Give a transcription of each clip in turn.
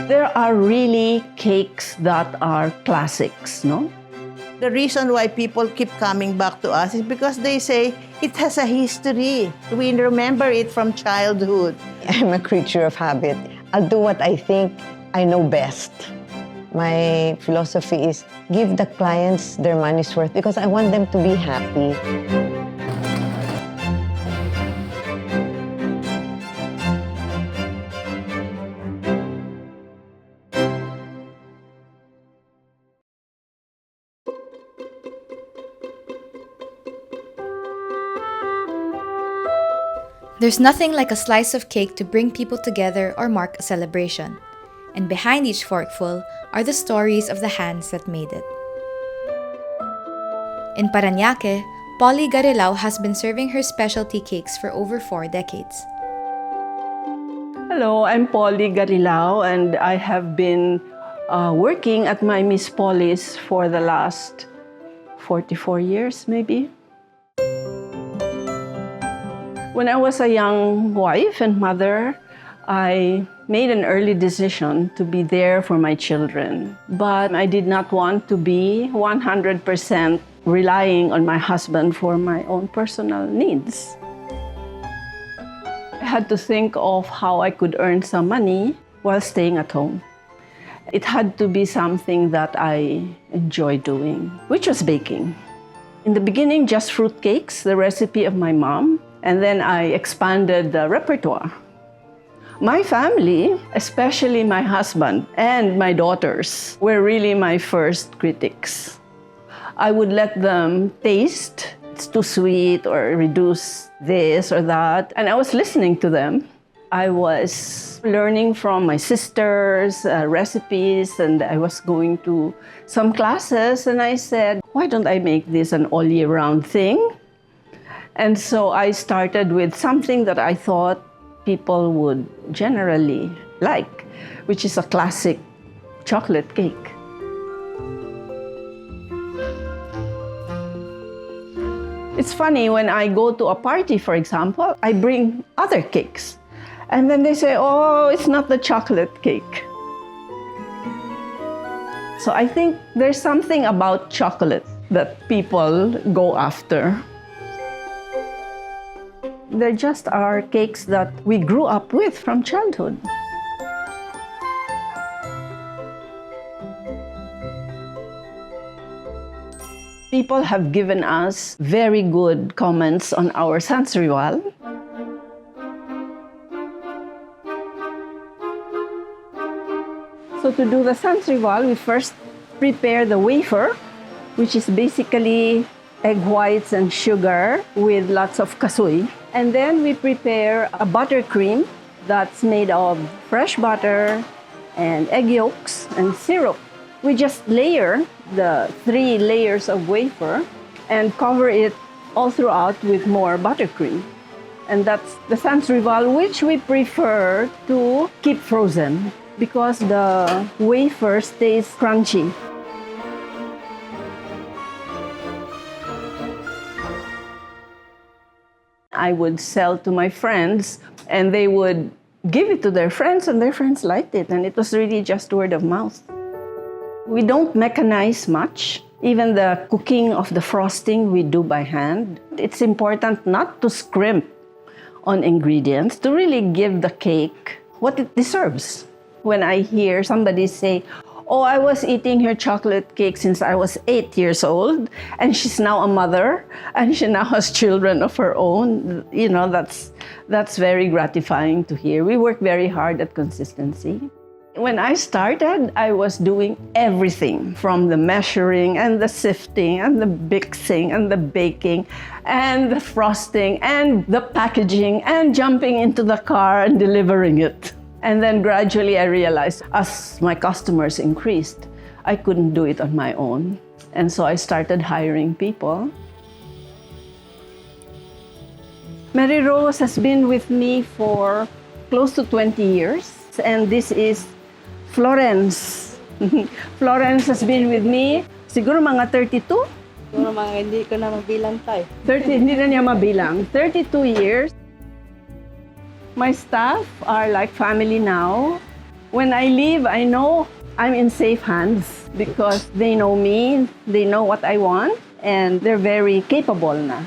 There are really cakes that are classics, no? The reason why people keep coming back to us is because they say it has a history. We remember it from childhood. I'm a creature of habit. I'll do what I think I know best. My philosophy is give the clients their money's worth because I want them to be happy. There's nothing like a slice of cake to bring people together or mark a celebration. And behind each forkful are the stories of the hands that made it. In Parañaque, Polly Garilao has been serving her specialty cakes for over 4 decades. Hello, I'm Polly Garilao, and I have been working at my Miss Polly's for the last 44 years, maybe. When I was a young wife and mother, I made an early decision to be there for my children. But I did not want to be 100% relying on my husband for my own personal needs. I had to think of how I could earn some money while staying at home. It had to be something that I enjoy doing, which was baking. In the beginning, just fruit cakes, the recipe of my mom. And then I expanded the repertoire. My family, especially my husband and my daughters, were really my first critics. I would let them taste, it's too sweet or reduce this or that. And I was listening to them. I was learning from my sisters recipes, and I was going to some classes, and I said, why don't I make this an all year round thing? And so I started with something that I thought people would generally like, which is a classic chocolate cake. It's funny, when I go to a party, for example, I bring other cakes. And then they say, oh, it's not the chocolate cake. So I think there's something about chocolate that people go after. They just are cakes that we grew up with from childhood. People have given us very good comments on our sansariwal. So to do the sansariwal, we first prepare the wafer, which is basically egg whites and sugar with lots of kasoy. And then we prepare a buttercream that's made of fresh butter and egg yolks and syrup. We just layer the 3 layers of wafer and cover it all throughout with more buttercream. And that's the sansariwal, which we prefer to keep frozen because the wafer stays crunchy. I would sell to my friends, and they would give it to their friends, and their friends liked it, and it was really just word of mouth. We don't mechanize much. Even the cooking of the frosting we do by hand. It's important not to scrimp on ingredients, to really give the cake what it deserves. When I hear somebody say, oh, I was eating her chocolate cake since I was 8 years old, and she's now a mother, and she now has children of her own. You know, that's very gratifying to hear. We work very hard at consistency. When I started, I was doing everything from the measuring and the sifting and the mixing and the baking and the frosting and the packaging and jumping into the car and delivering it. And then gradually I realized as my customers increased, I couldn't do it on my own. And so I started hiring people. Mary Rose has been with me for close to 20 years. And this is Florence. Florence has been with me, siguro mga 32? Siguro mga hindi ko na mabilang tayo. 30, hindi na niya mabilang. 32 years. My staff are like family now. When I leave, I know I'm in safe hands because they know me, they know what I want, and they're very capable na.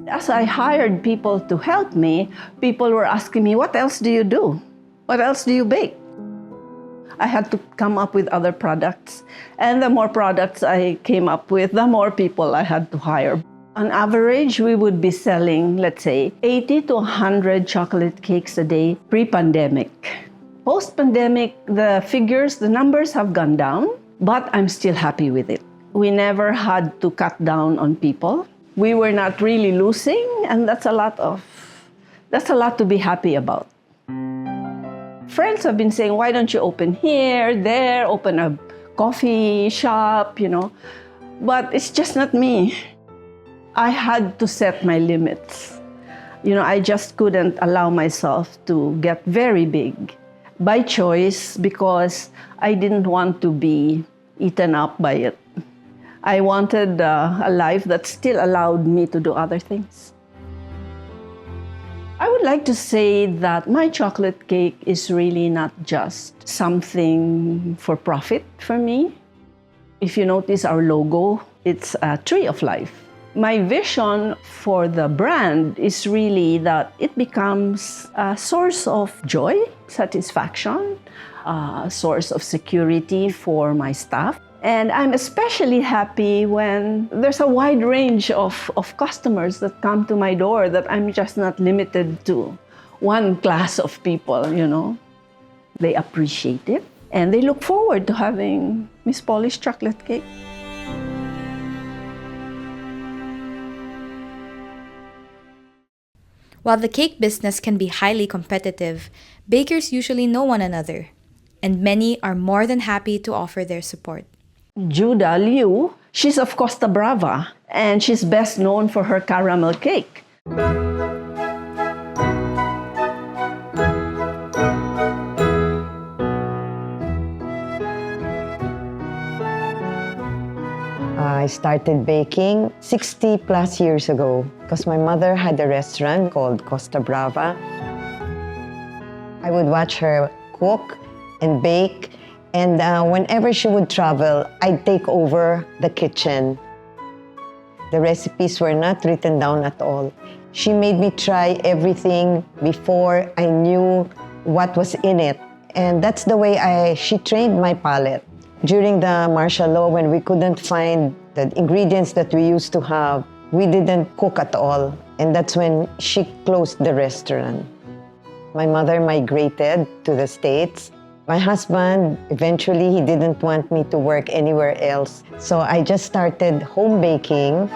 As I hired people to help me, people were asking me, what else do you do? What else do you bake? I had to come up with other products. And the more products I came up with, the more people I had to hire. On average, we would be selling, let's say, 80 to 100 chocolate cakes a day pre-pandemic. Post-pandemic, the figures, the numbers have gone down, but I'm still happy with it. We never had to cut down on people. We were not really losing, and that's a lot to be happy about. Friends have been saying, why don't you open here, there, open a coffee shop, But it's just not me. I had to set my limits. I just couldn't allow myself to get very big by choice because I didn't want to be eaten up by it. I wanted a life that still allowed me to do other things. I would like to say that my chocolate cake is really not just something for profit for me. If you notice our logo, it's a tree of life. My vision for the brand is really that it becomes a source of joy, satisfaction, a source of security for my staff. And I'm especially happy when there's a wide range of customers that come to my door, that I'm just not limited to one class of people, They appreciate it, and they look forward to having Miss Polish chocolate cake. While the cake business can be highly competitive, bakers usually know one another, and many are more than happy to offer their support. Judah Liu, she's of Costa Brava, and she's best known for her caramel cake. I started baking 60 plus years ago because my mother had a restaurant called Costa Brava. I would watch her cook and bake, and whenever she would travel, I'd take over the kitchen. The recipes were not written down at all. She made me try everything before I knew what was in it. And that's the way she trained my palate. During the martial law, when we couldn't find the ingredients that we used to have, we didn't cook at all. And that's when she closed the restaurant. My mother migrated to the States. My husband, eventually, he didn't want me to work anywhere else. So I just started home baking.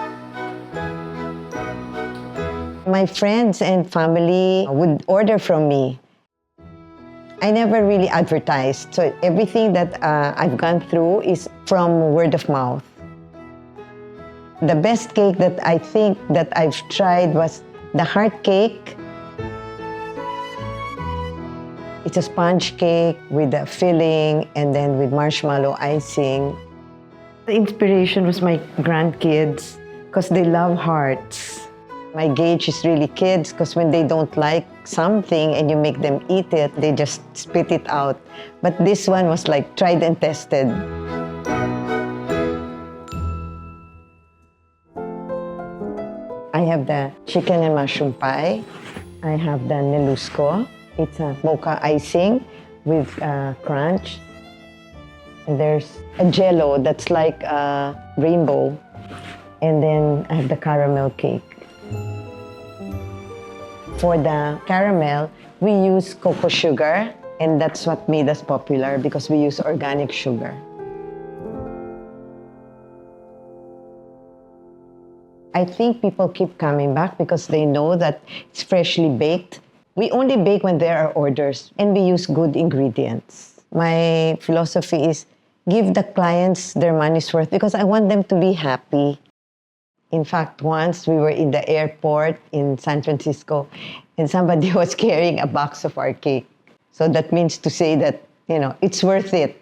My friends and family would order from me. I never really advertised. So everything that I've gone through is from word of mouth. The best cake that I think that I've tried was the heart cake. It's a sponge cake with a filling and then with marshmallow icing. The inspiration was my grandkids because they love hearts. My gauge is really kids because when they don't like something and you make them eat it, they just spit it out. But this one was like tried and tested. I have the chicken and mushroom pie. I have the nelusco. It's a mocha icing with crunch. And there's a jello that's like a rainbow. And then I have the caramel cake. For the caramel, we use cocoa sugar, and that's what made us popular because we use organic sugar. I think people keep coming back because they know that it's freshly baked. We only bake when there are orders, and we use good ingredients. My philosophy is give the clients their money's worth because I want them to be happy. In fact, once we were in the airport in San Francisco, and somebody was carrying a box of our cake. So that means to say that, it's worth it.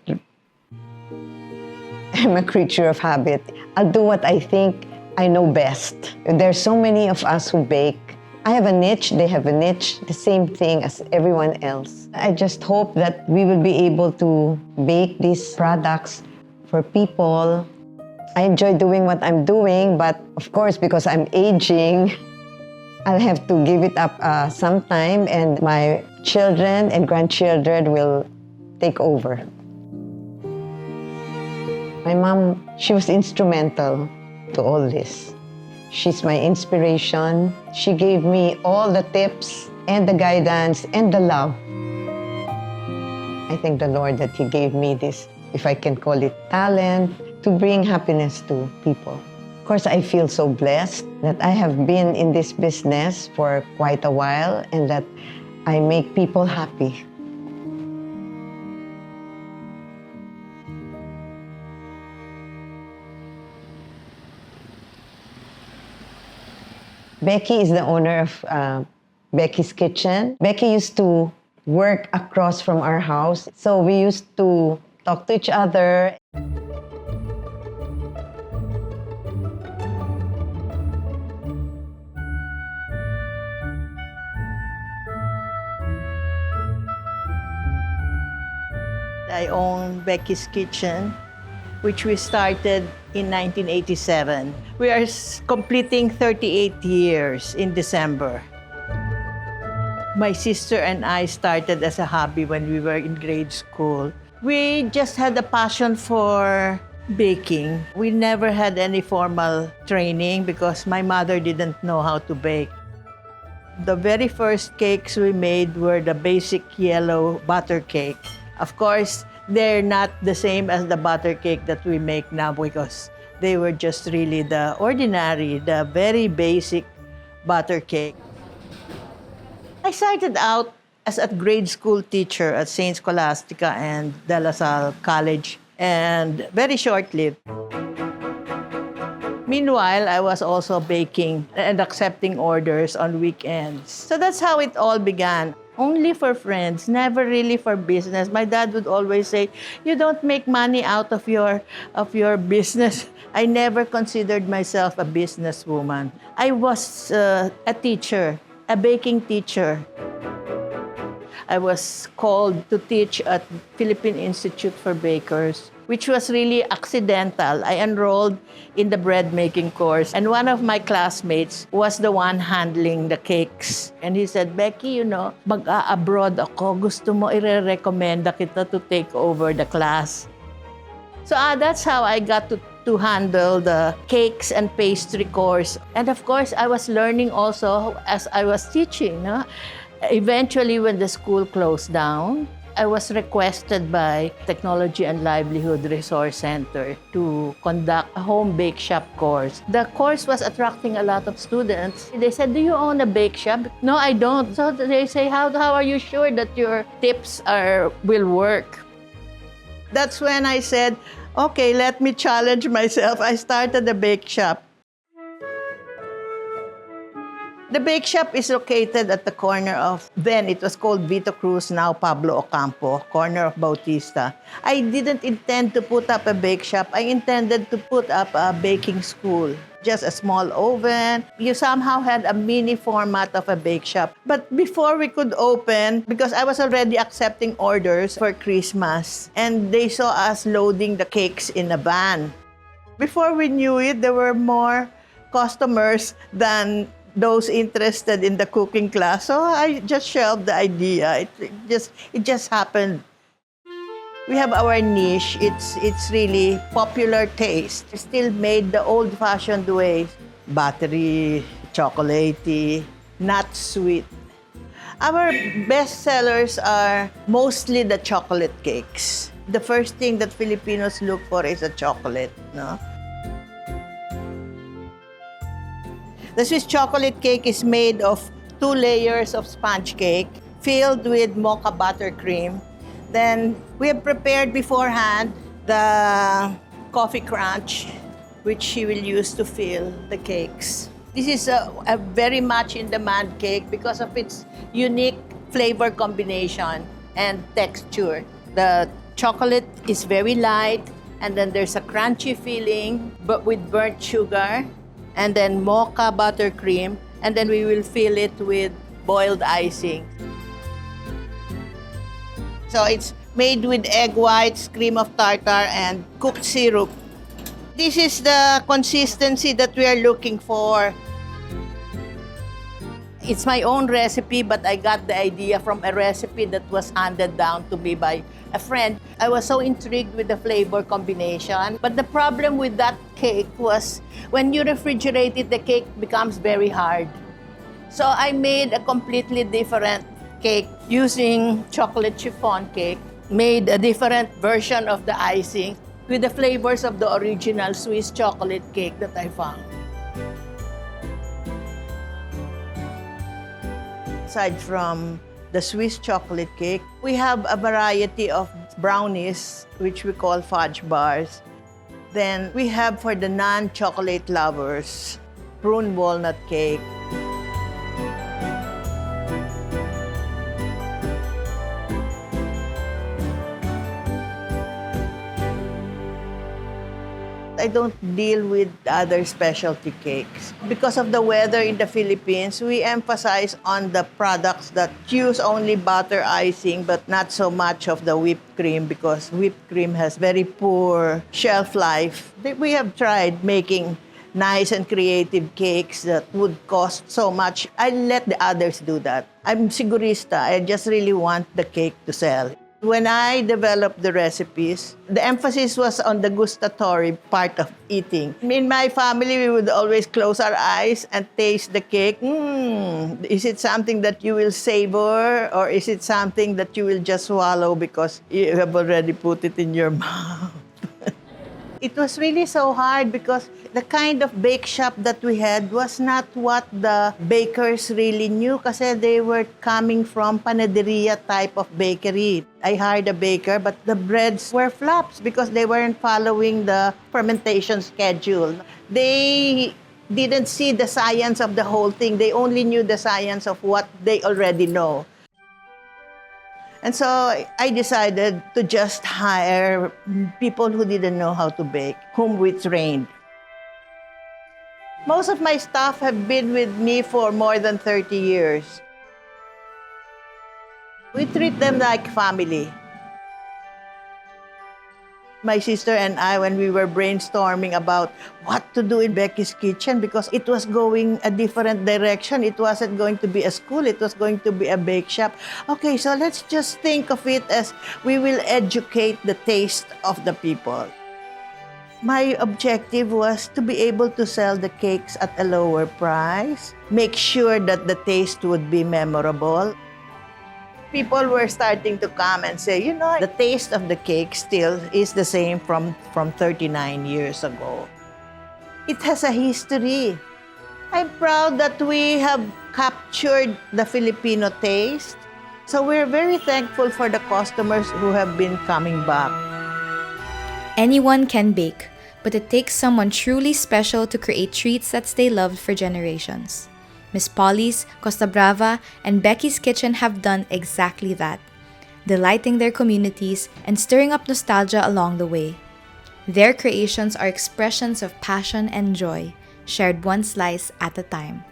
I'm a creature of habit. I'll do what I think I know best. There's so many of us who bake. I have a niche, they have a niche, the same thing as everyone else. I just hope that we will be able to bake these products for people. I enjoy doing what I'm doing, but of course, because I'm aging, I'll have to give it up sometime, and my children and grandchildren will take over. My mom, she was instrumental to all this. She's my inspiration. She gave me all the tips and the guidance and the love. I thank the Lord that He gave me this, if I can call it talent, to bring happiness to people. Of course, I feel so blessed that I have been in this business for quite a while and that I make people happy. Becky is the owner of Becky's Kitchen. Becky used to work across from our house, so we used to talk to each other. I own Becky's Kitchen, which we started in 1987. We are completing 38 years in December. My sister and I started as a hobby when we were in grade school. We just had a passion for baking. We never had any formal training because my mother didn't know how to bake. The very first cakes we made were the basic yellow butter cake. Of course, they're not the same as the butter cake that we make now because they were just really the ordinary, the very basic butter cake. I started out as a grade school teacher at St. Scholastica and De La Salle College, and very short-lived. Meanwhile, I was also baking and accepting orders on weekends. So that's how it all began. Only for friends, never really for business. My dad would always say, "You don't make money out of your business." I never considered myself a businesswoman. I was a teacher, a baking teacher. I was called to teach at Philippine Institute for Bakers, which was really accidental. I enrolled in the bread making course, and one of my classmates was the one handling the cakes. And he said, "Becky, mag-a-abroad ako. Gusto mo i-recommenda kita to take over the class." So that's how I got to handle the cakes and pastry course. And of course, I was learning also as I was teaching. Eventually, when the school closed down, I was requested by Technology and Livelihood Resource Center to conduct a home bake shop course. The course was attracting a lot of students. They said, "Do you own a bake shop?" "No, I don't." So they say, how are you sure that your tips will work?" That's when I said, okay, let me challenge myself. I started a bake shop. The bake shop is located at the corner of, then it was called Vito Cruz, now Pablo Ocampo, corner of Bautista. I didn't intend to put up a bake shop. I intended to put up a baking school. Just a small oven. You somehow had a mini format of a bake shop. But before we could open, because I was already accepting orders for Christmas, and they saw us loading the cakes in a van. Before we knew it, there were more customers than those interested in the cooking class. So I just shelved the idea. It just happened. We have our niche. It's really popular taste. It's still made the old-fashioned way. Buttery, chocolatey, not sweet. Our best sellers are mostly the chocolate cakes. The first thing that Filipinos look for is a chocolate, no? The Swiss chocolate cake is made of 2 layers of sponge cake filled with mocha buttercream. Then we have prepared beforehand the coffee crunch, which she will use to fill the cakes. This is a very much in-demand cake because of its unique flavor combination and texture. The chocolate is very light, and then there's a crunchy filling, but with burnt sugar, and then mocha buttercream. and then we will fill it with boiled icing. So it's made with egg whites, cream of tartar, and cooked syrup. This is the consistency that we are looking for. It's my own recipe, but I got the idea from a recipe that was handed down to me by a friend. I was so intrigued with the flavor combination. But the problem with that cake was when you refrigerate it, the cake becomes very hard. So I made a completely different cake using chocolate chiffon cake, made a different version of the icing with the flavors of the original Swiss chocolate cake that I found. Aside from the Swiss chocolate cake, we have a variety of brownies, which we call fudge bars. Then we have for the non-chocolate lovers, prune walnut cake. I don't deal with other specialty cakes. Because of the weather in the Philippines, we emphasize on the products that use only butter icing, but not so much of the whipped cream, because whipped cream has very poor shelf life. We have tried making nice and creative cakes that would cost so much. I let the others do that. I'm sigurista. I just really want the cake to sell. When I developed the recipes, the emphasis was on the gustatory part of eating. In my family, we would always close our eyes and taste the cake. Is it something that you will savor, or is it something that you will just swallow because you have already put it in your mouth? It was really so hard because the kind of bake shop that we had was not what the bakers really knew, kasi they were coming from panaderia type of bakery. I hired a baker, but the breads were flops because they weren't following the fermentation schedule. They didn't see the science of the whole thing. They only knew the science of what they already know. And so I decided to just hire people who didn't know how to bake, whom we trained. Most of my staff have been with me for more than 30 years. We treat them like family. My sister and I, when we were brainstorming about what to do in Becky's kitchen, because it was going a different direction. It wasn't going to be a school. It was going to be a bake shop. Okay, so let's just think of it as we will educate the taste of the people. My objective was to be able to sell the cakes at a lower price, make sure that the taste would be memorable. People were starting to come and say, you know, the taste of the cake still is the same from 39 years ago. It has a history. I'm proud that we have captured the Filipino taste. So we're very thankful for the customers who have been coming back. Anyone can bake, but it takes someone truly special to create treats that stay loved for generations. Miss Polly's, Costa Brava, and Becky's Kitchen have done exactly that, delighting their communities and stirring up nostalgia along the way. Their creations are expressions of passion and joy, shared one slice at a time.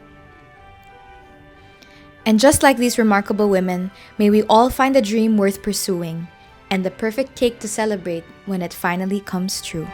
And just like these remarkable women, may we all find a dream worth pursuing, and the perfect cake to celebrate when it finally comes true.